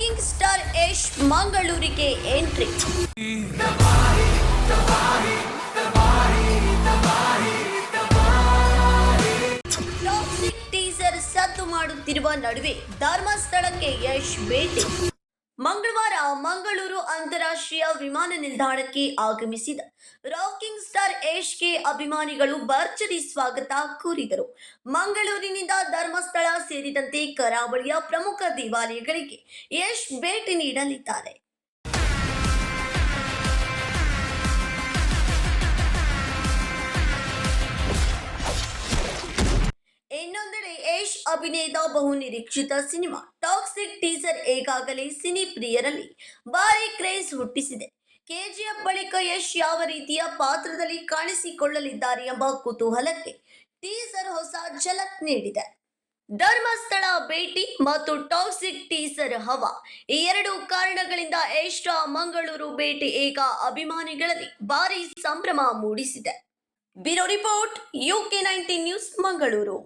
Rocking star Yash ಮಂಗಳೂರಿಗೆ entry. Toxic teaser ಸದ್ದು ಮಾಡುತ್ತಿರುವ ನಡುವೆ ಧರ್ಮಸ್ಥಳಕ್ಕೆ ಯಶ್ ಭೇಟಿ. ಮಂಗಳವಾರ ಮಂಗಳೂರು ಅಂತಾರಾಷ್ಟ್ರೀಯ ವಿಮಾನ ನಿಲ್ದಾಣಕ್ಕೆ ಆಗಮಿಸಿದ ರಾಕಿಂಗ್ ಸ್ಟಾರ್ ಯಶ್ಗೆ ಅಭಿಮಾನಿಗಳು ಭರ್ಜರಿ ಸ್ವಾಗತ ಕೋರಿದರು. ಮಂಗಳೂರಿನಿಂದ ಧರ್ಮಸ್ಥಳ ಸೇರಿದಂತೆ ಕರಾವಳಿಯ ಪ್ರಮುಖ ದೇವಾಲಯಗಳಿಗೆ ಯಶ್ ಭೇಟಿ ನೀಡಲಿದ್ದಾರೆ. ಇನ್ನೊಂದೆಡೆ ಯಶ್ ಅಭಿನಯದ ಬಹುನಿರೀಕ್ಷಿತ ಸಿನಿಮಾ ಟಾಕ್ಸಿಕ್ ಟೀಸರ್ ಈಗಾಗಲೇ ಸಿನಿ ಪ್ರಿಯರಲ್ಲಿ ಭಾರಿ ಕ್ರೇಜ್ ಹುಟ್ಟಿಸಿದೆ. ಕೆಜಿಎಫ್ ಬಳಿಕ ಯಶ್ ಯಾವ ರೀತಿಯ ಪಾತ್ರದಲ್ಲಿ ಕಾಣಿಸಿಕೊಳ್ಳಲಿದ್ದಾರೆ ಎಂಬ ಕುತೂಹಲಕ್ಕೆ ಟೀಸರ್ ಹೊಸ ಝಲಕ್ ನೀಡಿದೆ. ಧರ್ಮಸ್ಥಳ ಭೇಟಿ ಮತ್ತು ಟಾಕ್ಸಿಕ್ ಟೀಸರ್ ಹವಾ, ಈ ಎರಡು ಕಾರಣಗಳಿಂದ ಯಶ್ ಮಂಗಳೂರು ಭೇಟಿ ಈಗ ಅಭಿಮಾನಿಗಳಲ್ಲಿ ಭಾರಿ ಸಂಭ್ರಮ ಮೂಡಿಸಿದೆ. Bureau report UK19 news Mangaluru.